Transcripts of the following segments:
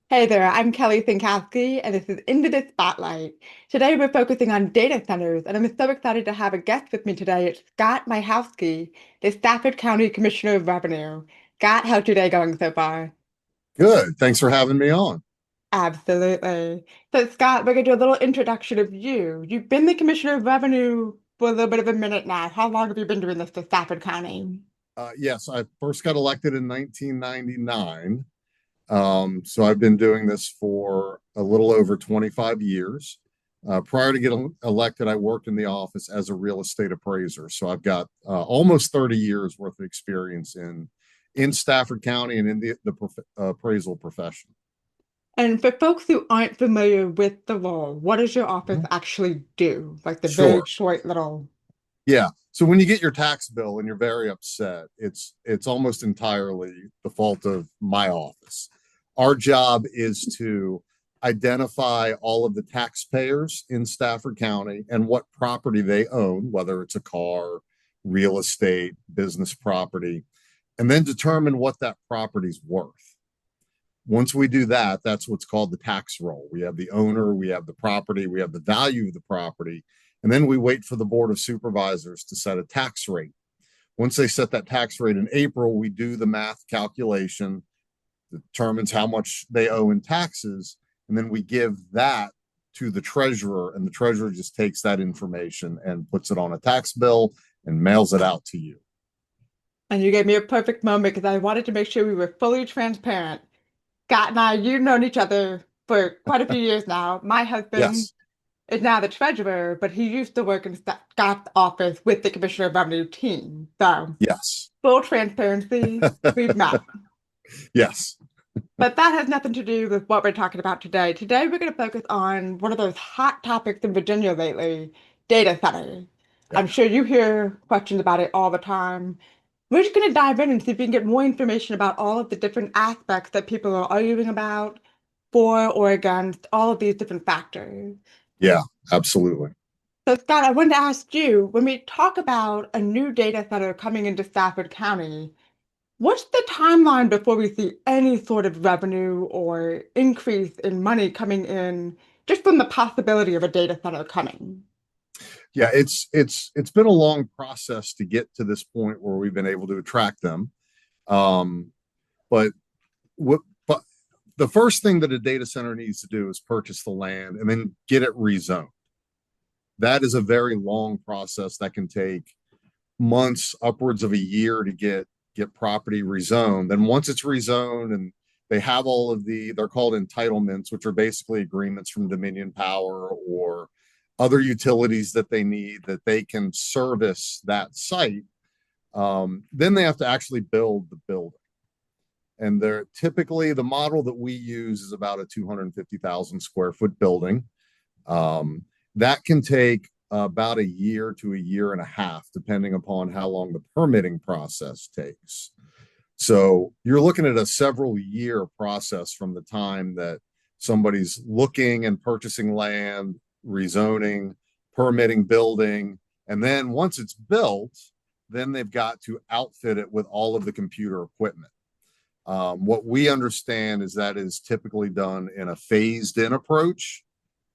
Hey there, I'm Kelly Finkowski, and this is Into the Spotlight. Today we're focusing on data centers, and I'm so excited to have a guest with me today. It's Scott Myhowski, the Stafford County Commissioner of Revenue. Scott, how's your day going so far? Good. Thanks for having me on. Absolutely. So, Scott, we're going to do a little introduction of you. You've been the Commissioner of Revenue for a little bit of a minute now. How long have you been doing this for Stafford County? Yes, I first got elected in 1999. So I've been doing this for a little over 25 years. Prior to getting elected, I worked in the office as a real estate appraiser. So I've got almost 30 years worth of experience in Stafford County and in the appraisal profession. And for folks who aren't familiar with the role, what does your office Mhm. actually do? Like the very Sure. short little. Yeah. So when you get your tax bill and you're very upset, it's almost entirely the fault of my office. Our job is to identify all of the taxpayers in Stafford County and what property they own, whether it's a car, real estate, business property, and then determine what that property's worth. Once we do that, that's what's called the tax roll. We have the owner, we have the property, we have the value of the property, and then we wait for the Board of Supervisors to set a tax rate. Once they set that tax rate in April, we do the math calculation, determines how much they owe in taxes, and then we give that to the treasurer, and the treasurer just takes that information and puts it on a tax bill and mails it out to you. And you gave me a perfect moment because I wanted to make sure we were fully transparent. Scott and I, you've known each other for quite a few years now. My husband Yes, is now the treasurer, but he used to work in Scott's office with the Commissioner of Revenue team. So, yes, full transparency, we've met. yes. But that has nothing to do with what we're talking about today. Today, we're going to focus on one of those hot topics in Virginia lately, data centers. Yeah. I'm sure you hear questions about it all the time. We're just going to dive in and see if we can get more information about all of the different aspects that people are arguing about for or against all of these different factors. Yeah, absolutely. So, Scott, I wanted to ask you, when we talk about a new data center coming into Stafford County, what's the timeline before we see any sort of revenue or increase in money coming in just from the possibility of a data center coming? Yeah, it's been a long process to get to this point where we've been able to attract them. Um, but what but the first thing that a data center needs to do is purchase the land and then get it rezoned. That is a very long process that can take months, upwards of a year to get property rezoned. Then once it's rezoned and they have all of they're called entitlements, which are basically agreements from Dominion Power or other utilities that they need that they can service that site. Then they have to actually build the building. And they're typically the model that we use is about a 250,000 square foot building. Um, that can take about a year to a year and a half, depending upon how long the permitting process takes. So you're looking at a several year process from the time that somebody's looking and purchasing land, rezoning, permitting, building. And then once it's built, then they've got to outfit it with all of the computer equipment. What we understand is that is typically done in a phased in approach.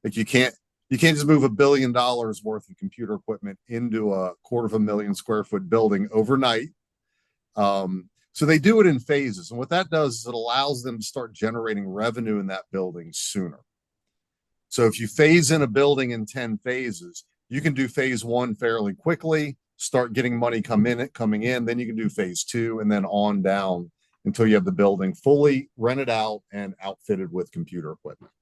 Like you can't just move $1 billion worth of computer equipment into a quarter of a million square foot building overnight. So they do it in phases. And what that does is it allows them to start generating revenue in that building sooner. So if you phase in a building in 10 phases, you can do phase one fairly quickly, start getting money coming in, then you can do phase two and then on down until you have the building fully rented out and outfitted with computer equipment.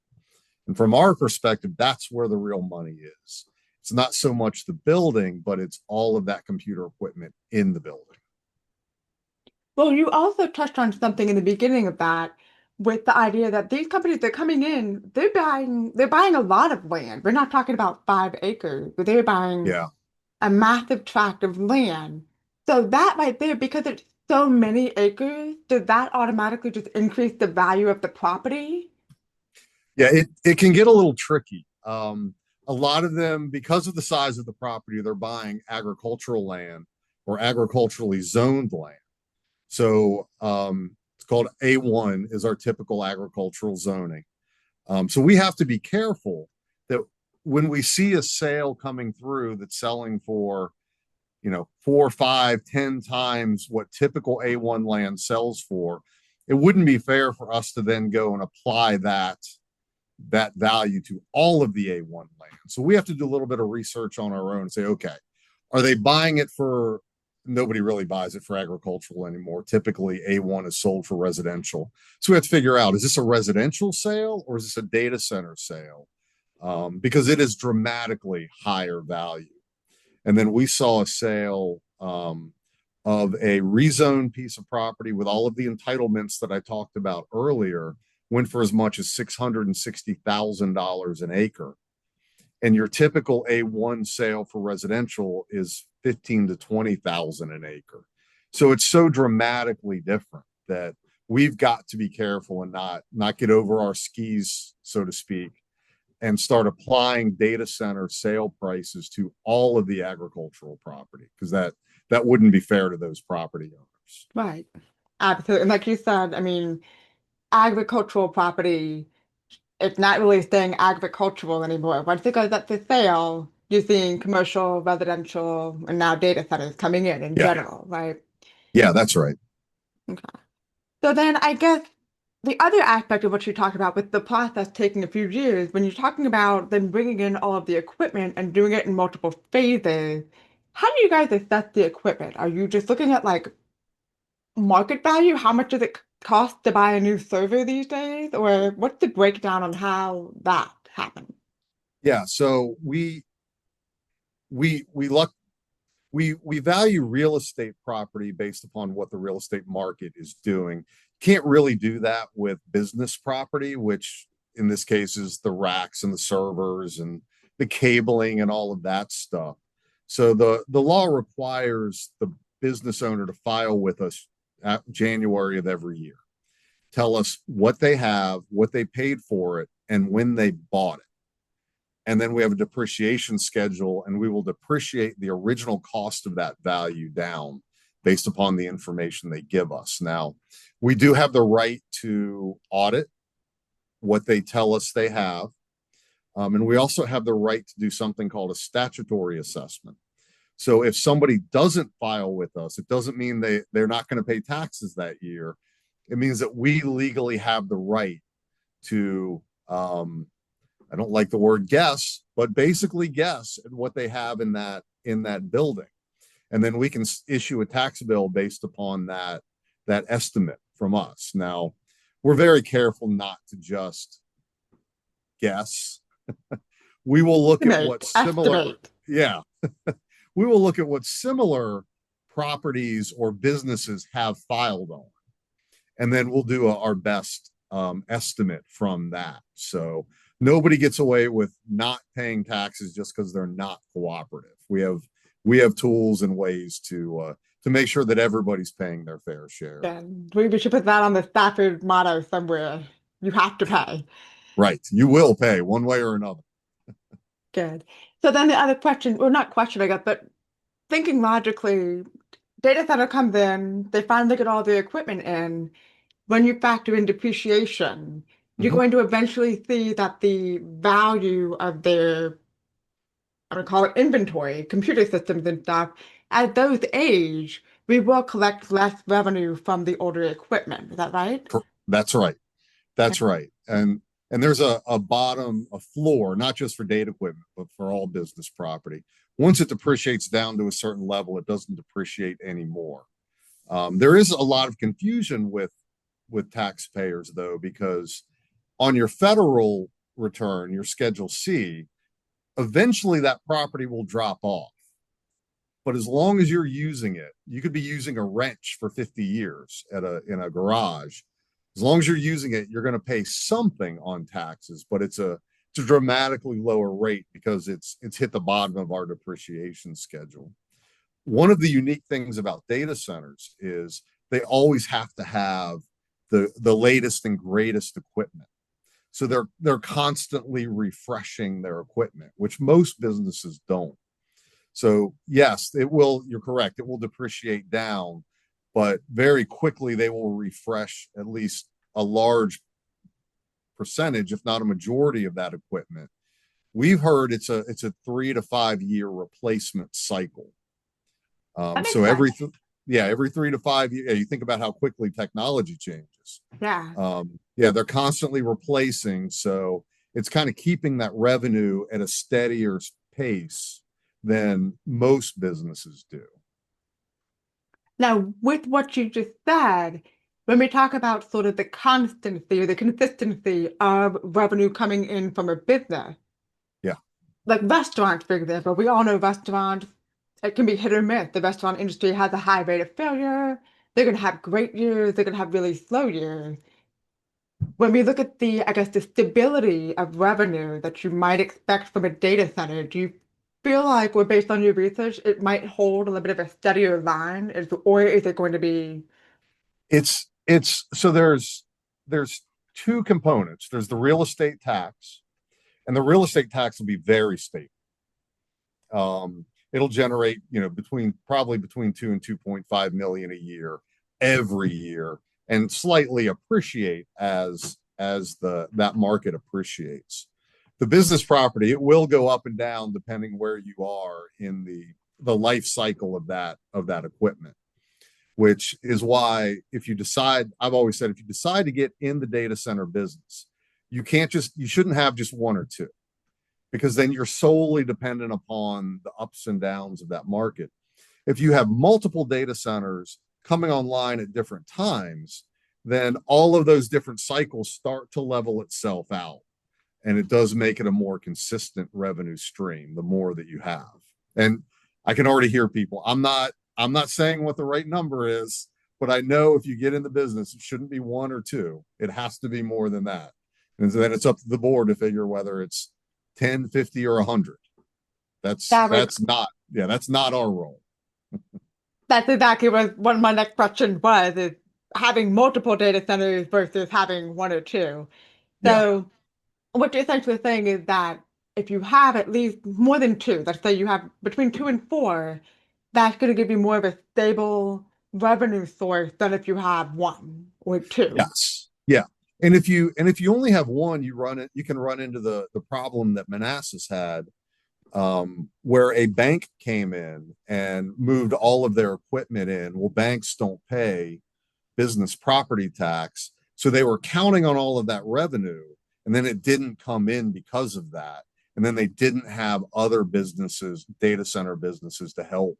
And from our perspective, that's where the real money is. It's not so much the building, but it's all of that computer equipment in the building. Well, you also touched on something in the beginning of that with the idea that these companies they're coming in, they're buying a lot of land. We're not talking about 5 acres, but they're buying Yeah. a massive tract of land. So that right there, because it's so many acres, does that automatically just increase the value of the property? Yeah, it can get a little tricky. A lot of them, because of the size of the property, they're buying agricultural land or agriculturally zoned land. So it's called A1 is our typical agricultural zoning. So we have to be careful that when we see a sale coming through that's selling for, 4, 5, 10 times what typical A1 land sells for, it wouldn't be fair for us to then go and apply that value to all of the A1 land. So we have to do a little bit of research on our own and say, okay, are they buying it for, nobody really buys it for agricultural anymore. Typically A1 is sold for residential. So we have to figure out, is this a residential sale or is this a data center sale? Because it is dramatically higher value. And then we saw a sale of a rezoned piece of property with all of the entitlements that I talked about earlier, went for as much as $660,000 an acre. And your typical A1 sale for residential is 15 to 20,000 an acre. So it's so dramatically different that we've got to be careful and not get over our skis, so to speak, and start applying data center sale prices to all of the agricultural property, because that wouldn't be fair to those property owners. Right. Absolutely. And like you said, I mean, agricultural property, it's not really staying agricultural anymore. Once it goes up for sale, you're seeing commercial, residential, and now data centers coming in Yeah. general, right? Yeah, that's right. Okay. So then I guess the other aspect of what you talked about with the process taking a few years, when you're talking about then bringing in all of the equipment and doing it in multiple phases, how do you guys assess the equipment? Are you just looking at like market value? How much does it cost to buy a new server these days? Or what's the breakdown on how that happens? Yeah, so we look we value real estate property based upon what the real estate market is doing. Can't really do that with business property, which in this case is the racks and the servers and the cabling and all of that stuff. So the law requires the business owner to file with us at January of every year. Tell us what they have, what they paid for it, and when they bought it. And then we have a depreciation schedule, and we will depreciate the original cost of that value down based upon the information they give us. Now, we do have the right to audit what they tell us they have. And we also have the right to do something called a statutory assessment. So if somebody doesn't file with us, it doesn't mean they're not going to pay taxes that year. It means that we legally have the right to, I don't like the word guess, but basically guess at what they have in that building. And then we can issue a tax bill based upon that estimate from us. Now, we're very careful not to just guess. We will look at what similar, yeah, we will look at what similar properties or businesses have filed on, and then we'll do our best estimate from that. So nobody gets away with not paying taxes just because they're not cooperative. We have tools and ways to make sure that everybody's paying their fair share. Yeah, we should put that on the Stafford motto somewhere. You have to pay. Right. You will pay one way or another. Good. So then the other question, well, not question, I guess, but thinking logically, data center comes in, they finally get all the equipment in. When you factor in depreciation, you're going to eventually see that the value of their, I don't call it inventory, computer systems and stuff, as those age, we will collect less revenue from the older equipment. Is that right? That's right. That's right. And there's a floor, not just for data equipment, but for all business property. Once it depreciates down to a certain level, it doesn't depreciate anymore. There is a lot of confusion with taxpayers, though, because on your federal return, your Schedule C, eventually that property will drop off. But as long as you're using it, you could be using a wrench for 50 years in a garage. As long as you're using it, you're going to pay something on taxes, but it's a dramatically lower rate because it's hit the bottom of our depreciation schedule. One of the unique things about data centers is they always have to have the latest and greatest equipment. So they're constantly refreshing their equipment, which most businesses don't. So yes, you're correct. It will depreciate down, but very quickly they will refresh at least a large percentage, if not a majority of that equipment. We've heard it's a 3 to 5 year replacement cycle. That makes So sense. every 3 to 5 years, yeah, you think about how quickly technology changes. Yeah. Yeah, they're constantly replacing. So it's kind of keeping that revenue at a steadier pace than most businesses do. Now, with what you just said, when we talk about sort of the constancy or the consistency of revenue coming in from a business, Yeah, like restaurants, for example, we all know restaurants, it can be hit or miss. The restaurant industry has a high rate of failure. They're going to have great years, they're going to have really slow years. When we look at the, I guess, the stability of revenue that you might expect from a data center, do you feel like, or based on your research, it might hold a little bit of a steadier line, or is it going to be, it's so there's two components. There's the real estate tax, and the real estate tax will be very stable. It'll generate, probably between 2 and 2.5 million a year every year, and slightly appreciate as the that market appreciates. The business property, it will go up and down depending where you are in the life cycle of that equipment, which is why if you decide, I've always said, if you decide to get in the data center business, you shouldn't have just one or two, because then you're solely dependent upon the ups and downs of that market. If you have multiple data centers coming online at different times, then all of those different cycles start to level itself out. And it does make it a more consistent revenue stream the more that you have. And I can already hear people. I'm not saying what the right number is, but I know if you get in the business, it shouldn't be one or two. It has to be more than that. And then it's up to the board to figure whether it's 10, 50, or 100. That's that was, that's not yeah, that's not our role. that's exactly what one of my next question was, is having multiple data centers versus having one or two. Yeah. So what you're essentially saying is that if you have at least more than two, let's say you have between two and four, that's going to give you more of a stable revenue source than if you have one or two. Yes. Yeah. And if you only have one, you can run into the problem that Manassas had, where a bank came in and moved all of their equipment in. Well, banks don't pay business property tax. So they were counting on all of that revenue, and then it didn't come in because of that. And then they didn't have other businesses, data center businesses, to help,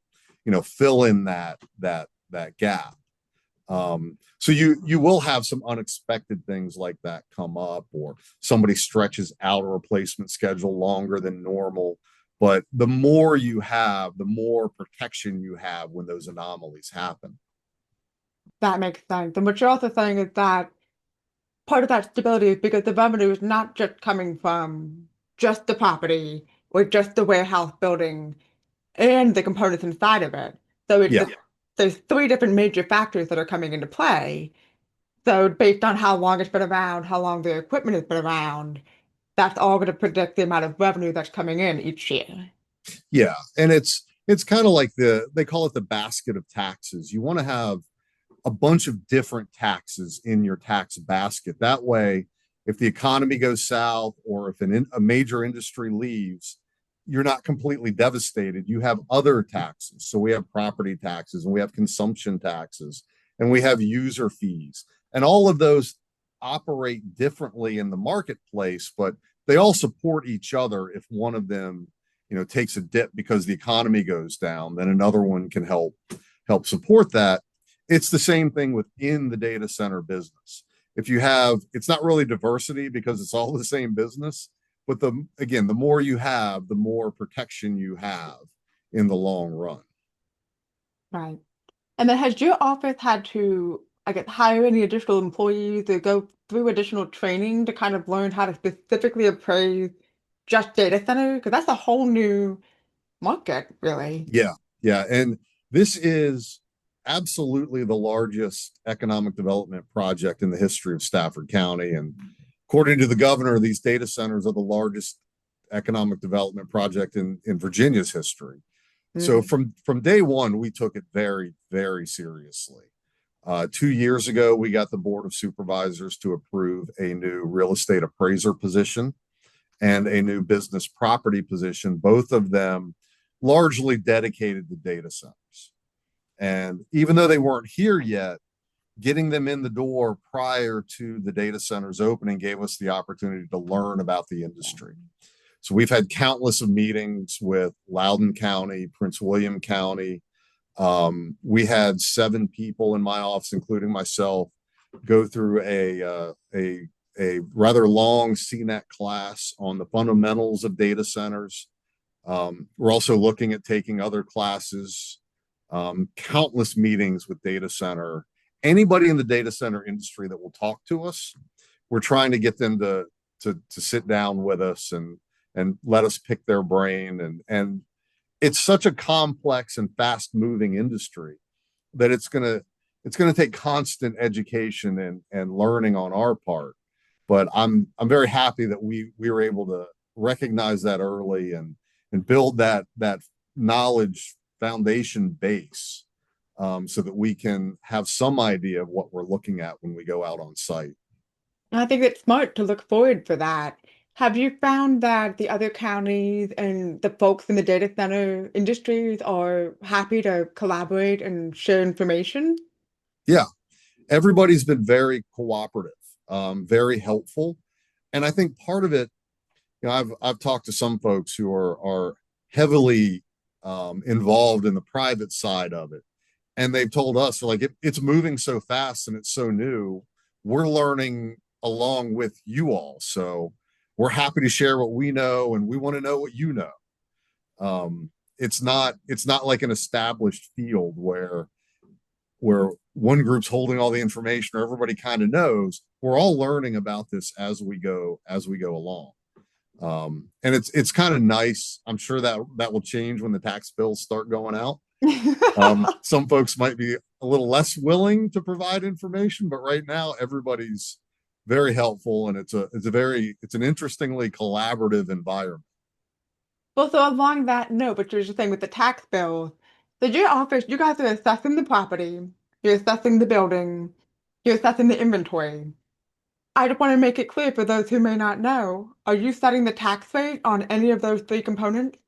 fill in that gap. So you will have some unexpected things like that come up, or somebody stretches out a replacement schedule longer than normal. But the more you have, the more protection you have when those anomalies happen. That makes sense. And what you're also saying is that part of that stability is because the revenue is not just coming from just the property or just the warehouse building and the components inside of it. So Yeah, there's three different major factors that are coming into play. So based on how long it's been around, how long the equipment has been around, that's all going to predict the amount of revenue that's coming in each year. yeah, and it's kind of like they call it the basket of taxes. You want to have a bunch of different taxes in your tax basket. That way, if the economy goes south, or if a major industry leaves, you're not completely devastated. You have other taxes. So we have property taxes, and we have consumption taxes, and we have user fees. And all of those operate differently in the marketplace, but they all support each other. If one of them, takes a dip because the economy goes down, then another one can help support that. It's the same thing within the data center business. If you have, it's not really diversity because it's all the same business, but the more you have, the more protection you have in the long run. Right. And then has your office had to, I guess, hire any additional employees to go through additional training to kind of learn how to specifically appraise just data center? Because that's a whole new market, really. Yeah, yeah, and this is absolutely the largest economic development project in the history of Stafford County. And according to the governor, these data centers are the largest economic development project in Virginia's history. So Mm. from day one, we took it very, very seriously. 2 years ago, we got the Board of Supervisors to approve a new real estate appraiser position and a new business property position, both of them largely dedicated to data centers. And even though they weren't here yet, getting them in the door prior to the data centers opening gave us the opportunity to learn about the industry. So we've had countless of meetings with Loudoun County, Prince William County. We had 7 people in my office, including myself, go through a rather long CNET class on the fundamentals of data centers. We're also looking at taking other classes, countless meetings with data center. Anybody in the data center industry that will talk to us, we're trying to get them to sit down with us and let us pick their brain. And it's such a complex and fast moving industry that it's gonna take constant education and learning on our part. But I'm very happy that we were able to recognize that early and build that knowledge foundation base, so that we can have some idea of what we're looking at when we go out on site. I think it's smart to look forward for that. Have you found that the other counties and the folks in the data center industries are happy to collaborate and share information? Yeah, everybody's been very cooperative, very helpful, and I think part of it, I've talked to some folks who are heavily involved in the private side of it, and they've told us like it's moving so fast and it's so new. We're learning along with you all, so we're happy to share what we know, and we want to know what you know. It's not like an established field where one group's holding all the information or everybody kind of knows. We're all learning about this as we go along. And it's kind of nice. I'm sure that will change when the tax bills start going out. Some folks might be a little less willing to provide information, but right now everybody's very helpful, and it's an interestingly collaborative environment. Well, so along that note, but you're just saying with the tax bill, so your office, you guys are assessing the property, you're assessing the building, you're assessing the inventory. I just want to make it clear for those who may not know, are you setting the tax rate on any of those 3 components?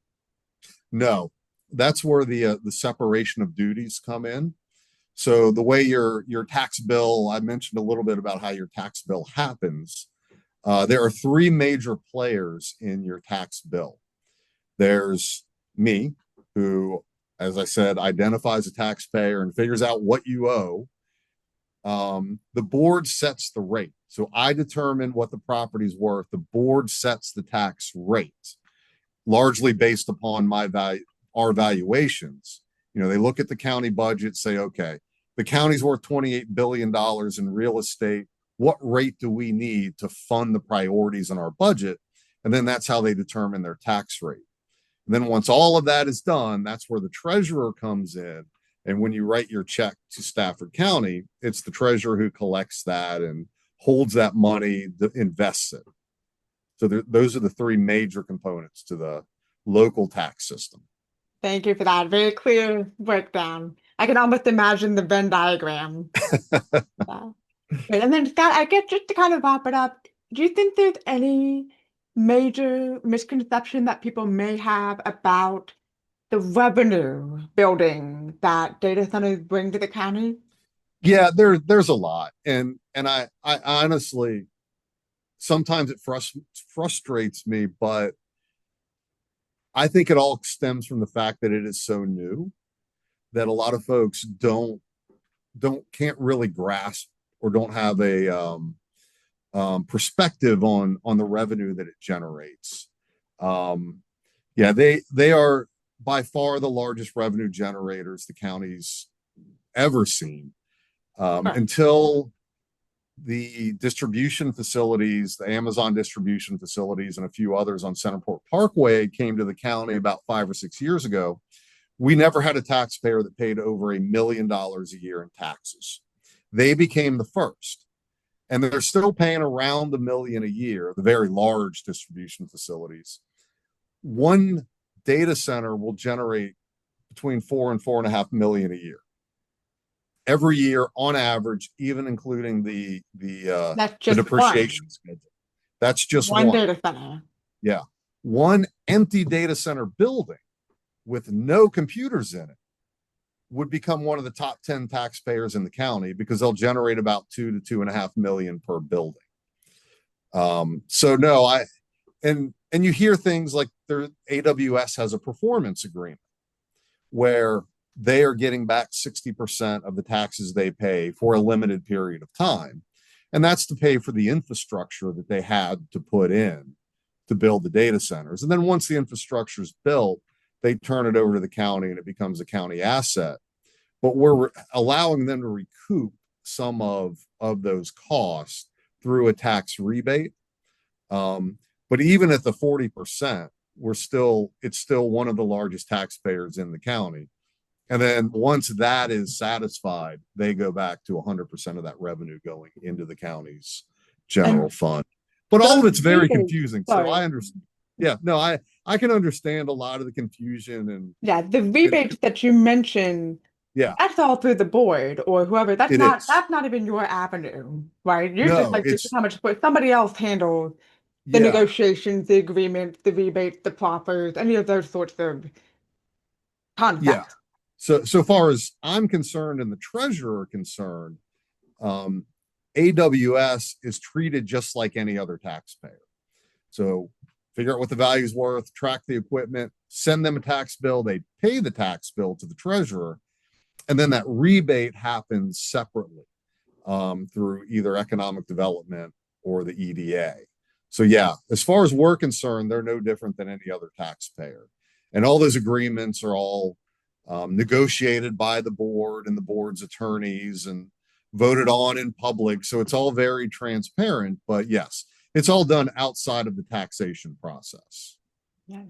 No, that's where the separation of duties come in. So the way your tax bill, I mentioned a little bit about how your tax bill happens. There are 3 major players in your tax bill. There's me, who, as I said, identifies a taxpayer and figures out what you owe. The board sets the rate. So I determine what the property's worth. The board sets the tax rate, largely based upon our valuations. They look at the county budget, say, okay, the county's worth $28 billion in real estate. What rate do we need to fund the priorities in our budget? And then that's how they determine their tax rate. And then once all of that is done, that's where the treasurer comes in. And when you write your check to Stafford County, it's the treasurer who collects that and holds that money, invests it. So those are the 3 major components to the local tax system. Thank you for that very clear breakdown. I can almost imagine the Venn diagram. Yeah. Great. And then Scott, I guess just to kind of wrap it up, do you think there's any major misconception that people may have about the revenue building that data centers bring to the county? Yeah, there's a lot, and I honestly, sometimes it frustrates me, but I think it all stems from the fact that it is so new that a lot of folks can't really grasp or don't have a perspective on the revenue that it generates. Yeah, they are by far the largest revenue generators the county's ever seen. Sure. Until the distribution facilities, the Amazon distribution facilities, and a few others on Centerport Parkway came to the county about 5 or 6 years ago, we never had a taxpayer that paid over $1 million a year in taxes. They became the first, and they're still paying around $1 million a year, the very large distribution facilities. One data center will generate between 4 and 4.5 million a year. every year on average, even including That's the just depreciation schedule. That's just one one. data center. Yeah. One empty data center building with no computers in it would become one of the top 10 taxpayers in the county because they'll generate about 2 to 2.5 million per building. So no, and you hear things like their AWS has a performance agreement where they are getting back 60% of the taxes they pay for a limited period of time. And that's to pay for the infrastructure that they had to put in to build the data centers. And then once the infrastructure is built, they turn it over to the county and it becomes a county asset. But we're allowing them to recoup some of those costs through a tax rebate. But even at the 40%, it's still one of the largest taxpayers in the county. And then once that is satisfied, they go back to 100% of that revenue going into the county's general And fund. But all of those it's very rebates, confusing. So sorry, I understand. Yeah, no, I can understand a lot of the confusion yeah, the and rebates that you mentioned, yeah, that's all through the board or whoever. it is. That's not even your avenue, right? You're just No, like, this is it's how much, but somebody else handles the yeah, negotiations, the agreements, the rebates, the proffers, any of those sorts of yeah. concepts. So far as I'm concerned and the treasurer concerned, um, AWS is treated just like any other taxpayer. So figure out what the value is worth, track the equipment, send them a tax bill, they pay the tax bill to the treasurer, and then that rebate happens separately through either economic development or the EDA. So yeah, as far as we're concerned, they're no different than any other taxpayer. And all those agreements are all negotiated by the board and the board's attorneys and voted on in public. So it's all very transparent. But yes, it's all done outside of the taxation process. Yeah.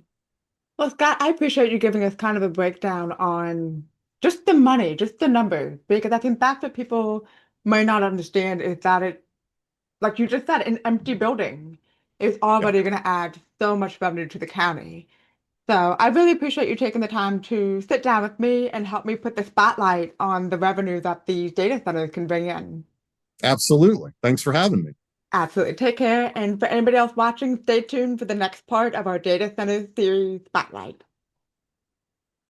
Well, Scott, I appreciate you giving us kind of a breakdown on just the money, just the numbers, because I think that's what people may not understand is that it, like you just said, an empty building is Yeah, already going to add so much revenue to the county. So I really appreciate you taking the time to sit down with me and help me put the spotlight on the revenue that these data centers can bring in. absolutely. Thanks for having me. Absolutely. Take care. And for anybody else watching, stay tuned for the next part of our data center series spotlight.